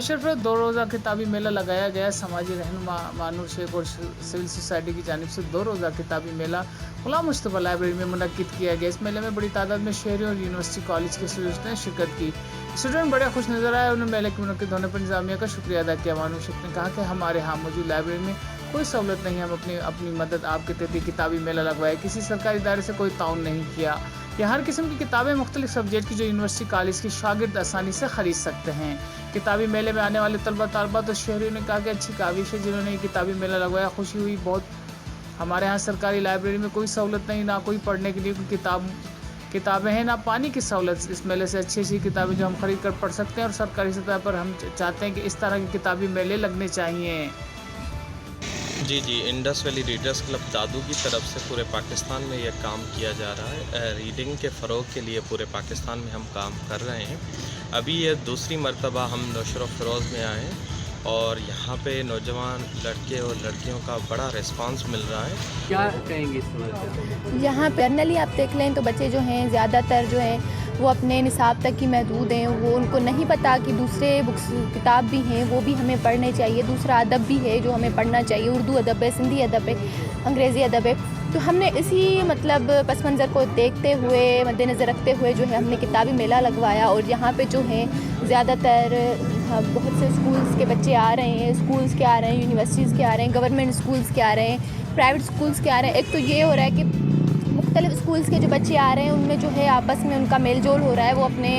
नौशहर पर 2 रोज़ा किताबी मेला लगाया गया। समाजी रहनुमा मानूर शेख और सिविल सोसाइटी की जानिब से 2 रोज़ा किताबी मेला गुलाम मुस्तफ़ा लाइब्रेरी में मुनक्किद किया गया। इस मेले में बड़ी तादाद में शहरी और यूनिवर्सिटी कॉलेज के स्टूडेंट्स ने शिरकत की। स्टूडेंट बड़े खुश नजर आए। उन्होंने मेले के मुनक्किद होने पर इंतजामिया का शुक्रिया अदा किया। मानूर शेख ने कहा कि हमारे यहाँ मौजूद लाइब्रेरी में कोई सहूलत नहीं है, हम अपनी मदद आपके तहत किताबी मेला लगवाए, किसी सरकारी इदारे से कोई ताउन नहीं किया। यहाँ हर किस्म की किताबें मुख्तलिफ सब्जेक्ट की जो यूनिवर्सिटी कॉलेज के शागिर्द आसानी से ख़रीद सकते हैं। किताबी मेले में आने वाले तलबा तालबात और शहरियों ने कहा कि अच्छी काविश है जिन्होंने ये किताबी मेला लगवाया, खुशी हुई बहुत। हमारे यहाँ सरकारी लाइब्रेरी में कोई सहूलत नहीं, ना कोई पढ़ने के लिए कोई किताबें हैं, ना पानी की सहूलत। इस मेले से अच्छी किताबें जो हम खरीद कर पढ़ सकते हैं और सरकारी सतह पर हम चाहते हैं कि इस तरह के किताबी मेले लगने चाहिए। जी, इंडस वैली रीडर्स क्लब दादू की तरफ से पूरे पाकिस्तान में यह काम किया जा रहा है। रीडिंग के फ़रोग के लिए पूरे पाकिस्तान में हम काम कर रहे हैं। अभी ये दूसरी मरतबा हम नौशहर फ़िरोज़ में आए और यहाँ पे नौजवान लड़के और लड़कियों का बड़ा रिस्पांस मिल रहा है। क्या कहेंगे इस तरह? यहाँ जनरली आप देख लें तो बच्चे जो हैं ज़्यादातर जो हैं वो अपने निसाब तक ही महदूद हैं। वो उनको नहीं पता कि दूसरे बुक्स किताब भी हैं, वो भी हमें पढ़ने चाहिए। दूसरा अदब भी है जो हमें पढ़ना चाहिए, उर्दू अदब है, सिंधी अदब है, अंग्रेज़ी अदब है। तो हमने इसी पस मंज़र को देखते हुए, मद्देनज़र रखते हुए जो है हमने किताबी मेला लगवाया। और यहाँ पे जो है ज़्यादातर बहुत से स्कूल्स के बच्चे आ रहे हैं, स्कूल्स के आ रहे हैं, यूनिवर्सिटीज़ के आ रहे हैं, गवर्नमेंट स्कूल्स के आ रहे हैं, प्राइवेट स्कूल्स के आ रहे हैं। एक तो ये हो रहा है कि मुख्तलिफ़ स्कूल्स के जो बच्चे आ रहे हैं उनमें जो है आपस में उनका मेल जोल हो रहा है। वो अपने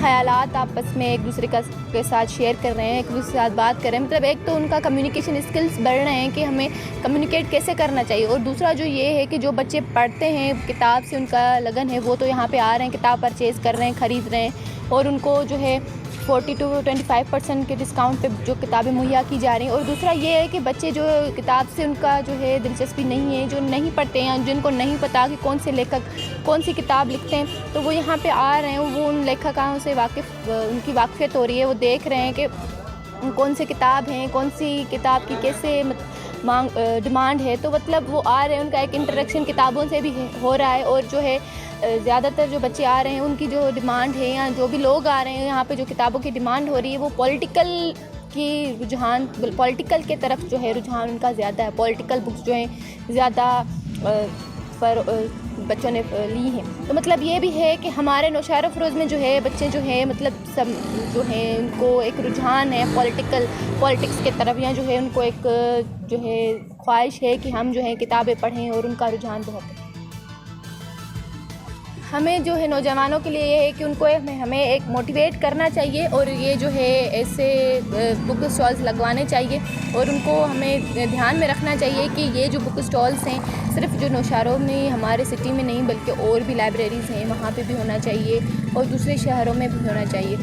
ख़यालात आपस में एक दूसरे के साथ शेयर कर रहे हैं, एक दूसरे के साथ बात कर रहे हैं। मतलब एक तो उनका कम्युनिकेशन स्किल्स बढ़ रहे हैं कि हमें कम्युनिकेट कैसे करना चाहिए। और दूसरा जो ये है कि जो बच्चे पढ़ते हैं, किताब से उनका लगन है, वो तो यहाँ पे आ रहे हैं, किताब परचेज़ कर रहे हैं, ख़रीद रहे हैं। और उनको जो है 40 to 25% के डिस्काउंट पे जो किताबें मुहैया की जा रही हैं। और दूसरा ये है कि बच्चे जो किताब से उनका जो है दिलचस्पी नहीं है, जो नहीं पढ़ते हैं, जिनको नहीं पता कि कौन से लेखक कौन सी किताब लिखते हैं, तो वो यहाँ पे आ रहे हैं। वो उन लेखकों से उनकी वाक़फ़ियत हो रही है। वो देख रहे हैं कि कौन सी किताब हैं, कौन सी किताब की कैसे डिमांड है। तो मतलब वो आ रहे हैं, उनका एक इंटरेक्शन किताबों से भी हो रहा है। और जो है ज़्यादातर जो बच्चे आ रहे हैं उनकी जो डिमांड है, या जो भी लोग आ रहे हैं यहाँ पे जो किताबों की डिमांड हो रही है, वो पॉलिटिकल के तरफ जो है रुझान उनका ज़्यादा है। पॉलिटिकल बुक्स जो हैं ज़्यादा बच्चों ने ली हैं। तो मतलब ये भी है कि हमारे नौशहर फ़िरोज़ में जो है बच्चे जो है मतलब सब जो है उनको एक रुझान है पॉलिटिक्स के तरफ, या जो है उनको एक जो है ख्वाहिश है कि हम जो है किताबें पढ़ें, और उनका रुझान बहुत है। हमें जो है नौजवानों के लिए ये है कि उनको हमें एक मोटिवेट करना चाहिए, और ये जो है ऐसे बुक स्टॉल्स लगवाने चाहिए। और उनको हमें ध्यान में रखना चाहिए कि ये जो बुक स्टॉल्स हैं सिर्फ जो नौशहरों में, हमारे सिटी में नहीं बल्कि और भी लाइब्रेरीज़ हैं वहाँ पे भी होना चाहिए, और दूसरे शहरों में भी होना चाहिए।